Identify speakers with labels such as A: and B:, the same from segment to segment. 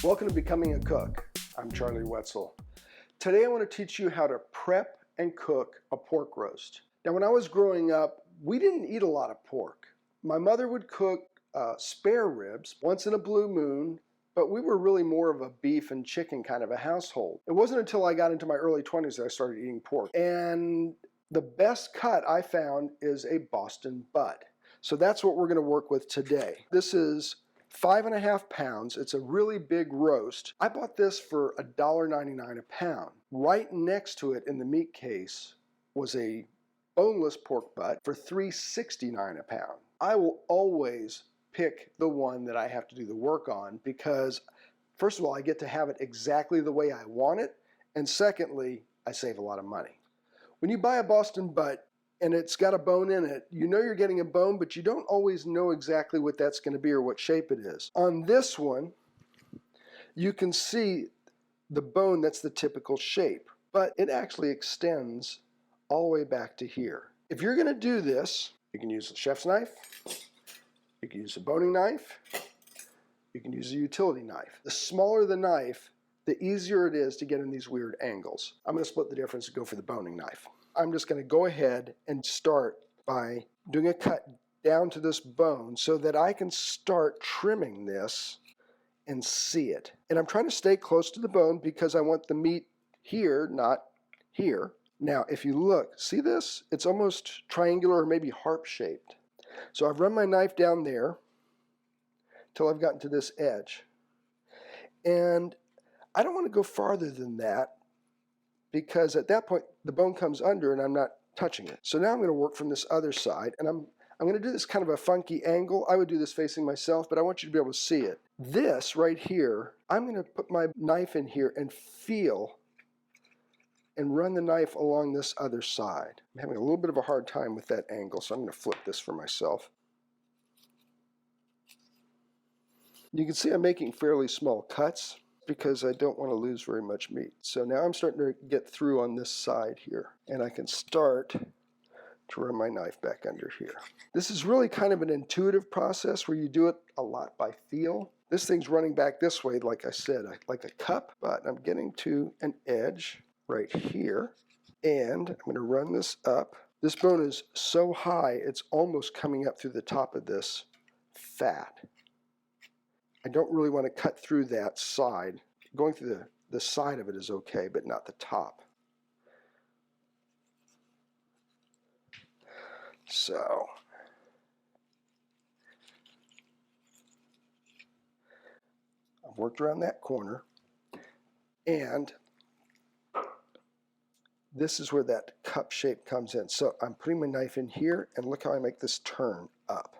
A: Welcome to Becoming a Cook. I'm Charlie Wetzel. Today I want to teach you how to prep and cook a pork roast. Now when I was growing up, we didn't eat a lot of pork. My mother would cook spare ribs once in a blue moon, but we were really more of a beef and chicken kind of a household. It wasn't until I got into my early 20s that I started eating pork. And the best cut I found is a Boston butt. So that's what we're going to work with today. This is 5.5 pounds. It's a really big roast. I bought this for $1.99 a pound. Right next to it in the meat case was a boneless pork butt for $3.69 a pound. I will always pick the one that I have to do the work on because, first of all, I get to have it exactly the way I want it, and secondly, I save a lot of money. When you buy a Boston butt and it's got a bone in it, you know you're getting a bone, but you don't always know exactly what that's going to be or what shape it is. On this one, you can see the bone that's the typical shape, but it actually extends all the way back to here. If you're going to do this, you can use a chef's knife, you can use a boning knife, you can use a utility knife. The smaller the knife, the easier it is to get in these weird angles. I'm going to split the difference and go for the boning knife. I'm just going to go ahead and start by doing a cut down to this bone so that I can start trimming this and see it. And I'm trying to stay close to the bone because I want the meat here, not here. Now, if you look, see this? It's almost triangular or maybe harp shaped. So I've run my knife down there till I've gotten to this edge. And I don't want to go farther than that because at that point the bone comes under and I'm not touching it. So now I'm going to work from this other side, and I'm going to do this kind of a funky angle. I would do this facing myself, but I want you to be able to see it. This right here, I'm going to put my knife in here and feel and run the knife along this other side. I'm having a little bit of a hard time with that angle, so I'm going to flip this for myself. You can see I'm making fairly small cuts because I don't want to lose very much meat. So now I'm starting to get through on this side here, and I can start to run my knife back under here. This is really kind of an intuitive process where you do it a lot by feel. This thing's running back this way, like I said, like a cup, but I'm getting to an edge right here, and I'm going to run this up. This bone is so high, it's almost coming up through the top of this fat. I don't really want to cut through that side. Going through the side of it is okay, but not the top. So I've worked around that corner, and this is where that cup shape comes in. So I'm putting my knife in here, and look how I make this turn up.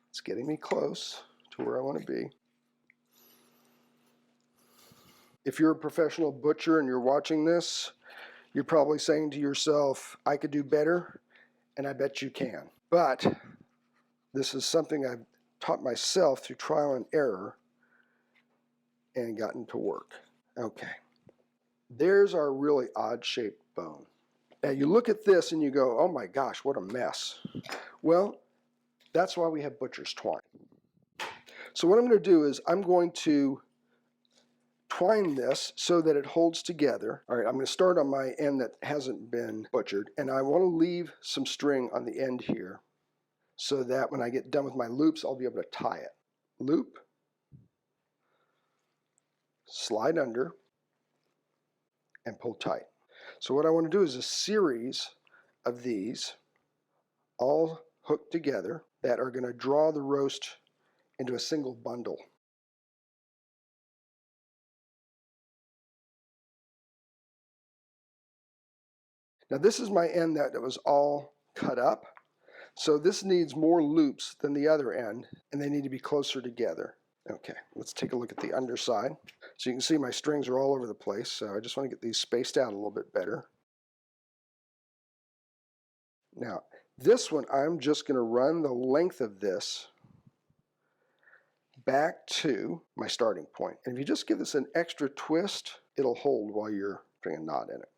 A: It's getting me close to where I want to be. If you're a professional butcher and you're watching this, you're probably saying to yourself, I could do better, and I bet you can. But this is something I've taught myself through trial and error and gotten to work. Okay, there's our really odd shaped bone. Now you look at this and you go, oh my gosh, what a mess. Well, that's why we have butcher's twine. So what I'm going to do is I'm going to twine this so that it holds together. All right, I'm going to start on my end that hasn't been butchered, and I want to leave some string on the end here so that when I get done with my loops, I'll be able to tie it. Loop, slide under, and pull tight. So what I want to do is a series of these all hooked together that are going to draw the roast into a single bundle. Now this is my end that was all cut up, so this needs more loops than the other end, and they need to be closer together. Okay, let's take a look at the underside. So you can see my strings are all over the place, so I just want to get these spaced out a little bit better. Now this one, I'm just going to run the length of this back to my starting point. And if you just give this an extra twist, it'll hold while you're putting a knot in it.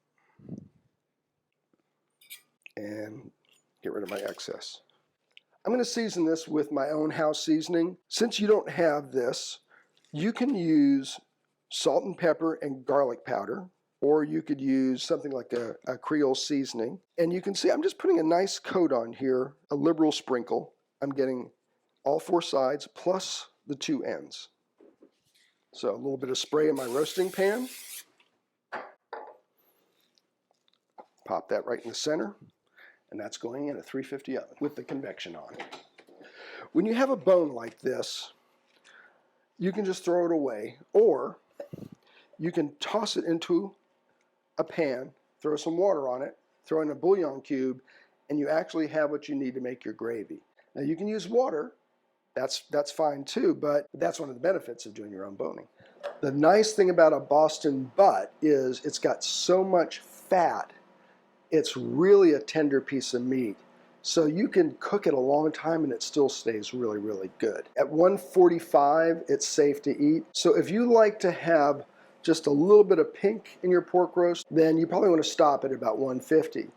A: And get rid of my excess. I'm going to season this with my own house seasoning. Since you don't have this, you can use salt and pepper and garlic powder, or you could use something like a Creole seasoning. And you can see I'm just putting a nice coat on here, a liberal sprinkle. I'm getting all four sides plus the two ends. So a little bit of spray in my roasting pan. Pop that right in the center, and that's going in a 350 oven with the convection on. When you have a bone like this, you can just throw it away, or you can toss it into a pan, throw some water on it, throw in a bouillon cube, and you actually have what you need to make your gravy. Now you can use water, that's fine too, but that's one of the benefits of doing your own boning. The nice thing about a Boston butt is it's got so much fat, it's really a tender piece of meat. So you can cook it a long time and it still stays really, really good. At 145, it's safe to eat. So if you like to have just a little bit of pink in your pork roast, then you probably want to stop at about 150.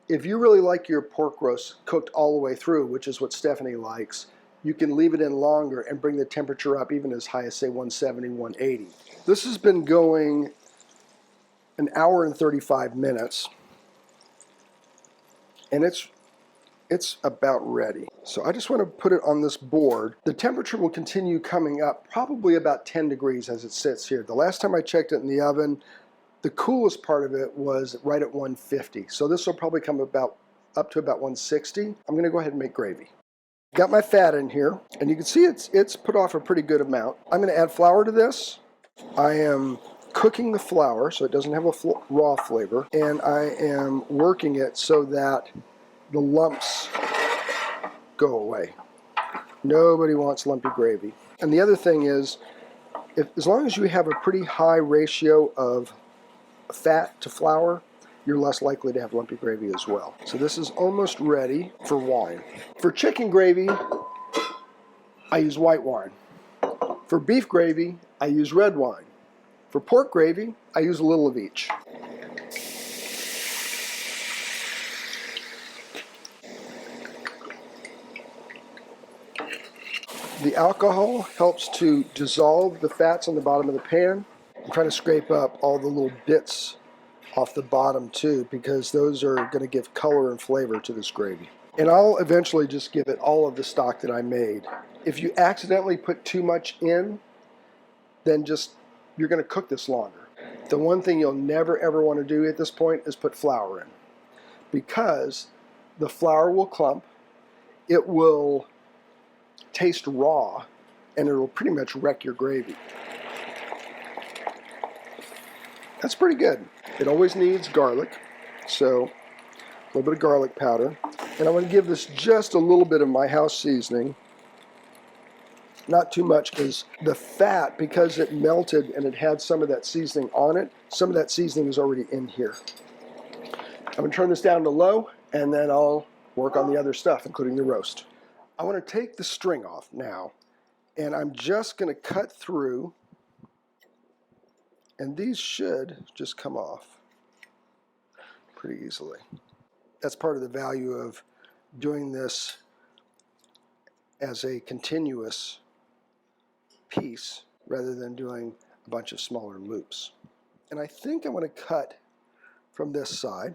A: If you really like your pork roast cooked all the way through, which is what Stephanie likes, you can leave it in longer and bring the temperature up even as high as, say, 170, 180. This has been going an hour and 35 minutes, and it's about ready. So I just want to put it on this board. The temperature will continue coming up probably about 10 degrees as it sits here. The last time I checked it in the oven, the coolest part of it was right at 150. So this will probably come up to about 160. I'm going to go ahead and make gravy. Got my fat in here, and you can see it's put off a pretty good amount. I'm going to add flour to this. I am cooking the flour so it doesn't have a raw flavor, and I am working it so that the lumps go away. Nobody wants lumpy gravy. And the other thing is, as long as you have a pretty high ratio of fat to flour, you're less likely to have lumpy gravy as well. So this is almost ready for wine. For chicken gravy, I use white wine. For beef gravy, I use red wine. For pork gravy, I use a little of each. The alcohol helps to dissolve the fats on the bottom of the pan. I'm trying to scrape up all the little bits off the bottom too, because those are going to give color and flavor to this gravy. And I'll eventually just give it all of the stock that I made. If you accidentally put too much in, then you're going to cook this longer. The one thing you'll never ever want to do at this point is put flour in, because the flour will clump, it will taste raw, and it'll pretty much wreck your gravy. That's pretty good. It always needs garlic, so a little bit of garlic powder. And I'm going to give this just a little bit of my house seasoning. Not too much, because the fat, because it melted and it had some of that seasoning on it, some of that seasoning is already in here. I'm going to turn this down to low, and then I'll work on the other stuff, including the roast. I want to take the string off now, and I'm just going to cut through, and these should just come off pretty easily. That's part of the value of doing this as a continuous piece rather than doing a bunch of smaller loops. And I think I'm going to cut from this side.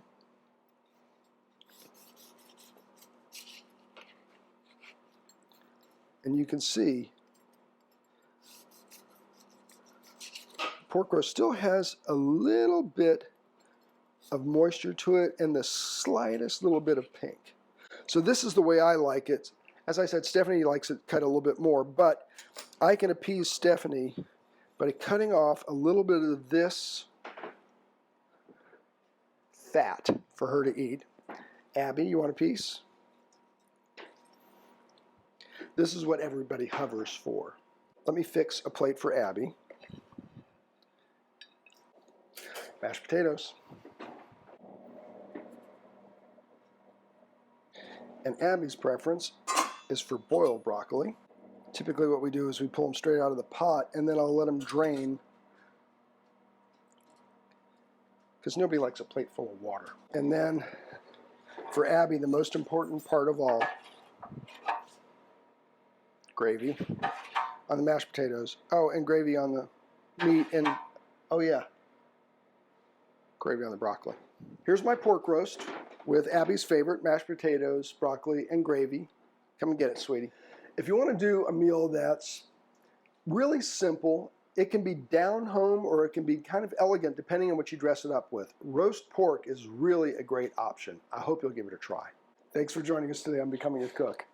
A: And you can see pork roast still has a little bit of moisture to it and the slightest little bit of pink. So this is the way I like it. As I said, Stephanie likes it cut a little bit more, but I can appease Stephanie by cutting off a little bit of this fat for her to eat. Abby, you want a piece? This is what everybody hovers for. Let me fix a plate for Abby. Mashed potatoes. And Abby's preference is for boiled broccoli. Typically what we do is we pull them straight out of the pot, and then I'll let them drain, because nobody likes a plate full of water. And then for Abby, the most important part of all gravy on the mashed potatoes. Oh, and gravy on the meat, and oh yeah, gravy on the broccoli. Here's my pork roast with Abby's favorite, mashed potatoes, broccoli, and gravy. Come and get it, sweetie. If you want to do a meal that's really simple, it can be down home or it can be kind of elegant depending on what you dress it up with. Roast pork is really a great option. I hope you'll give it a try. Thanks for joining us today on Becoming a Cook.